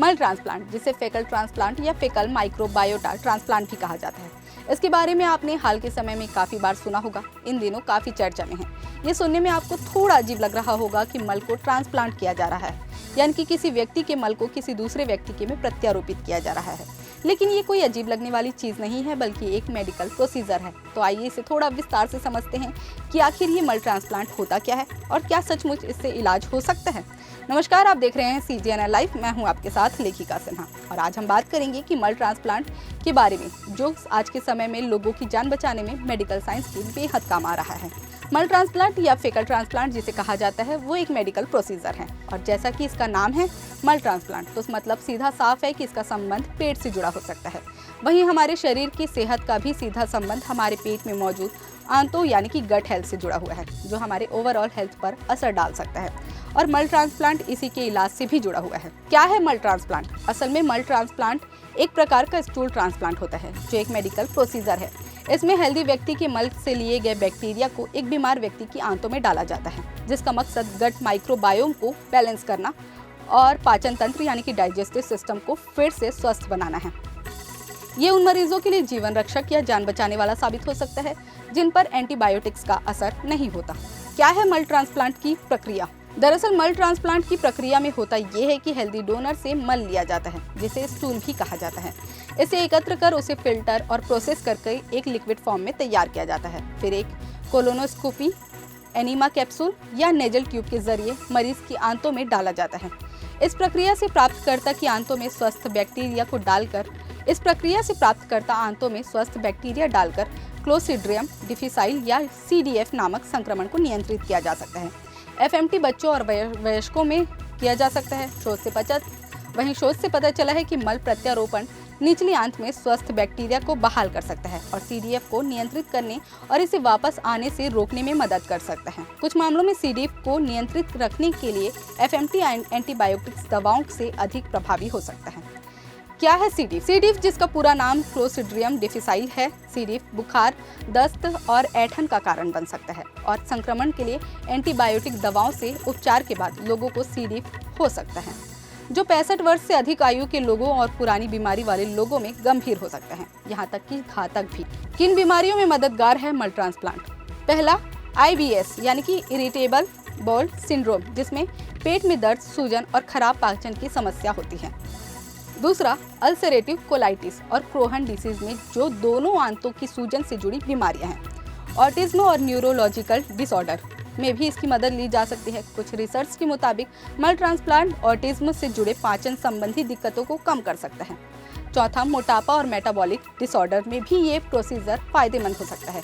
मल ट्रांसप्लांट, जिसे फेकल ट्रांसप्लांट या फेकल माइक्रोबायोटा ट्रांसप्लांट भी कहा जाता है, इसके बारे में आपने हाल के समय में काफ़ी बार सुना होगा। इन दिनों काफ़ी चर्चा में है। ये सुनने में आपको थोड़ा अजीब लग रहा होगा कि मल को ट्रांसप्लांट किया जा रहा है, यानी कि किसी व्यक्ति के मल को किसी दूसरे व्यक्ति के में प्रत्यारोपित किया जा रहा है। लेकिन ये कोई अजीब लगने वाली चीज़ नहीं है, बल्कि एक मेडिकल प्रोसीजर है। तो आइए इसे थोड़ा विस्तार से समझते हैं कि आखिर ये मल ट्रांसप्लांट होता क्या है और क्या सचमुच इससे इलाज हो सकता है। नमस्कार, आप देख रहे हैं CGNL लाइव। मैं हूं आपके साथ लेखिका सिन्हा और आज हम बात करेंगे कि मल ट्रांसप्लांट के बारे में, जो आज के समय में लोगों की जान बचाने में मेडिकल साइंस के बेहद काम आ रहा है। मल ट्रांसप्लांट या फेकल ट्रांसप्लांट जिसे कहा जाता है, वो एक मेडिकल प्रोसीजर है और जैसा कि इसका नाम है मल ट्रांसप्लांट, तो मतलब सीधा साफ है कि इसका संबंध पेट से जुड़ा हो सकता है। वहीं हमारे शरीर की सेहत का भी सीधा संबंध हमारे पेट में मौजूद आंतों यानी कि गट हेल्थ से जुड़ा हुआ है, जो हमारे ओवरऑल हेल्थ पर असर डाल सकता है। और मल ट्रांसप्लांट इसी के इलाज से भी जुड़ा हुआ है। क्या है मल ट्रांसप्लांट? असल में मल ट्रांसप्लांट एक प्रकार का स्टूल ट्रांसप्लांट होता है, जो एक मेडिकल प्रोसीजर है। इसमें हेल्दी व्यक्ति के मल से लिए गए बैक्टीरिया को एक बीमार व्यक्ति की आंतों में डाला जाता है, जिसका मकसद गट माइक्रोबायोम को बैलेंस करना और पाचन तंत्र यानी कि डाइजेस्टिव सिस्टम को फिर से स्वस्थ बनाना है। ये उन मरीजों के लिए जीवन रक्षक या जान बचाने वाला साबित हो सकता है जिन पर एंटीबायोटिक्स का असर नहीं होता। क्या है मल ट्रांसप्लांट की प्रक्रिया? दरअसल मल ट्रांसप्लांट की प्रक्रिया में होता यह है कि हेल्दी डोनर से मल लिया जाता है, जिसे स्टूल भी कहा जाता है। इसे एकत्र कर उसे फिल्टर और प्रोसेस करके एक लिक्विड फॉर्म में तैयार किया जाता है। फिर एक कोलोनोस्कोपी, एनीमा कैप्सूल या नेजल ट्यूब के जरिए मरीज की आंतों में डाला जाता है। इस प्रक्रिया से प्राप्तकर्ता की आंतों में स्वस्थ बैक्टीरिया डालकर क्लोस्ट्रीडियम डिफिसाइल या CDF नामक संक्रमण को नियंत्रित किया जा सकता है। FMT बच्चों और वयस्कों में किया जा सकता है। शोध से पता चला है कि मल प्रत्यारोपण निचली आंत में स्वस्थ बैक्टीरिया को बहाल कर सकता है और CDF को नियंत्रित करने और इसे वापस आने से रोकने में मदद कर सकता है। कुछ मामलों में CDF को नियंत्रित रखने के लिए FMT एंटीबायोटिक्स दवाओं से अधिक प्रभावी हो सकता है। क्या है CDF, जिसका पूरा नाम क्लोस्ट्रीडियम डिफिसाइल है। CDF बुखार, दस्त और ऐंठन का कारण बन सकता है और संक्रमण के लिए एंटीबायोटिक दवाओं से उपचार के बाद लोगों को CDF हो सकता है, जो 65 वर्ष से अधिक आयु के लोगों और पुरानी बीमारी वाले लोगों में गंभीर हो सकता है, यहाँ तक कि घातक भी। किन बीमारियों में मददगार है मल ट्रांसप्लांट? पहला, IBS यानी कि इरिटेबल बाउल सिंड्रोम, जिसमें पेट में दर्द, सूजन और खराब पाचन की समस्या होती है। दूसरा, अल्सरेटिव कोलाइटिस और क्रोहन डिसीज में जो दोनों आंतों की सूजन से जुड़ी बीमारियां हैं। ऑटिज्म और न्यूरोलॉजिकल डिसऑर्डर में भी इसकी मदद ली जा सकती है। कुछ रिसर्च के मुताबिक मल ट्रांसप्लांट ऑटिज्म से जुड़े पाचन संबंधी दिक्कतों को कम कर सकता है। चौथा, मोटापा और मेटाबॉलिक डिसऑर्डर में भी ये प्रोसीजर फायदेमंद हो सकता है,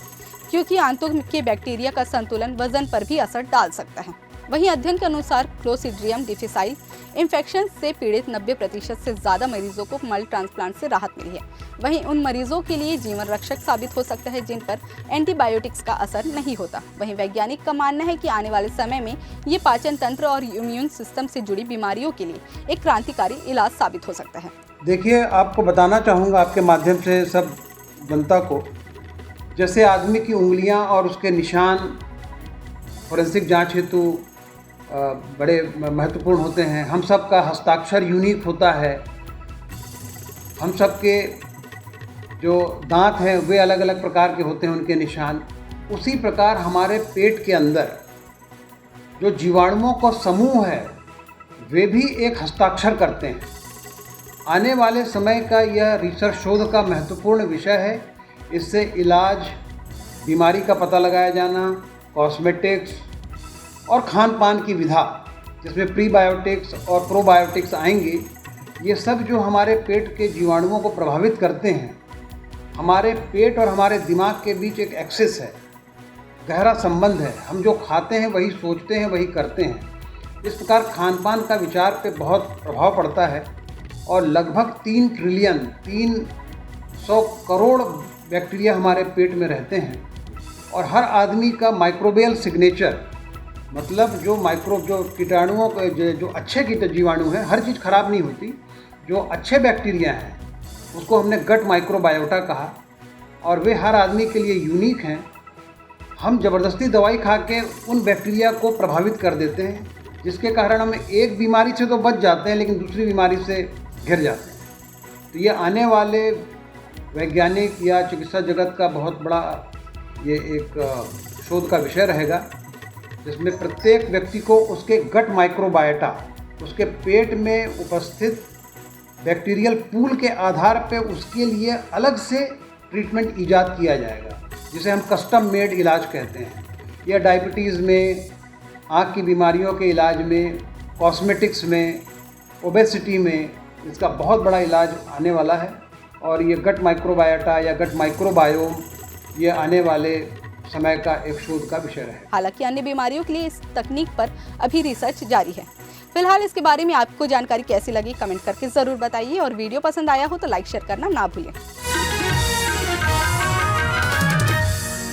क्योंकि आंतों के बैक्टीरिया का संतुलन वजन पर भी असर डाल सकता है। वहीं अध्ययन के अनुसार क्लोस्ट्रीडियम डिफिसाइल इन्फेक्शन से पीड़ित 90% से ज़्यादा मरीजों को मल ट्रांसप्लांट से राहत मिली है। वहीं उन मरीजों के लिए जीवन रक्षक साबित हो सकता है जिन पर एंटीबायोटिक्स का असर नहीं होता। वहीं वैज्ञानिक का मानना है कि आने वाले समय में ये पाचन तंत्र और इम्यून सिस्टम से जुड़ी बीमारियों के लिए एक क्रांतिकारी इलाज साबित हो सकता है। देखिए, आपको बताना चाहूँगा आपके माध्यम से सब जनता को, जैसे आदमी की उंगलियाँ और उसके निशान फोरेंसिक जाँच हेतु बड़े महत्वपूर्ण होते हैं। हम सब का हस्ताक्षर यूनिक होता है। हम सब के जो दांत हैं वे अलग अलग प्रकार के होते हैं, उनके निशान। उसी प्रकार हमारे पेट के अंदर जो जीवाणुओं का समूह है वे भी एक हस्ताक्षर करते हैं। आने वाले समय का यह रिसर्च शोध का महत्वपूर्ण विषय है। इससे इलाज, बीमारी का पता लगाया जाना, कॉस्मेटिक्स और खान पान की विधा, जिसमें प्रीबायोटिक्स और प्रोबायोटिक्स आएंगे, ये सब जो हमारे पेट के जीवाणुओं को प्रभावित करते हैं। हमारे पेट और हमारे दिमाग के बीच एक एक्सिस है, गहरा संबंध है। हम जो खाते हैं वही सोचते हैं, वही करते हैं। इस प्रकार खान पान का विचार पे बहुत प्रभाव पड़ता है और लगभग 3 ट्रिलियन 300 करोड़ बैक्टीरिया हमारे पेट में रहते हैं। और हर आदमी का माइक्रोबियल सिग्नेचर, मतलब जो कीटाणुओं के जो अच्छे जीवाणु हैं, हर चीज़ खराब नहीं होती, जो अच्छे बैक्टीरिया हैं उसको हमने गट माइक्रोबायोटा कहा और वे हर आदमी के लिए यूनिक हैं। हम ज़बरदस्ती दवाई खा के उन बैक्टीरिया को प्रभावित कर देते हैं, जिसके कारण हम एक बीमारी से तो बच जाते हैं लेकिन दूसरी बीमारी से घिर जाते हैं। तो ये आने वाले वैज्ञानिक या चिकित्सा जगत का बहुत बड़ा ये एक शोध का विषय रहेगा, जिसमें प्रत्येक व्यक्ति को उसके गट माइक्रोबायोटा, उसके पेट में उपस्थित बैक्टीरियल पूल के आधार पे उसके लिए अलग से ट्रीटमेंट ईजाद किया जाएगा, जिसे हम कस्टम मेड इलाज कहते हैं। यह डायबिटीज़ में, आँख की बीमारियों के इलाज में, कॉस्मेटिक्स में, ओबेसिटी में इसका बहुत बड़ा इलाज आने वाला है। और ये गट माइक्रोबायोटा या गट माइक्रोबायोम ये आने वाले समय का एक शोध का विषय है। हालांकि अन्य बीमारियों के लिए इस तकनीक पर अभी रिसर्च जारी है। फिलहाल इसके बारे में आपको जानकारी कैसी लगी कमेंट करके ज़रूर बताइए, और वीडियो पसंद आया हो तो लाइक शेयर करना ना भूलें।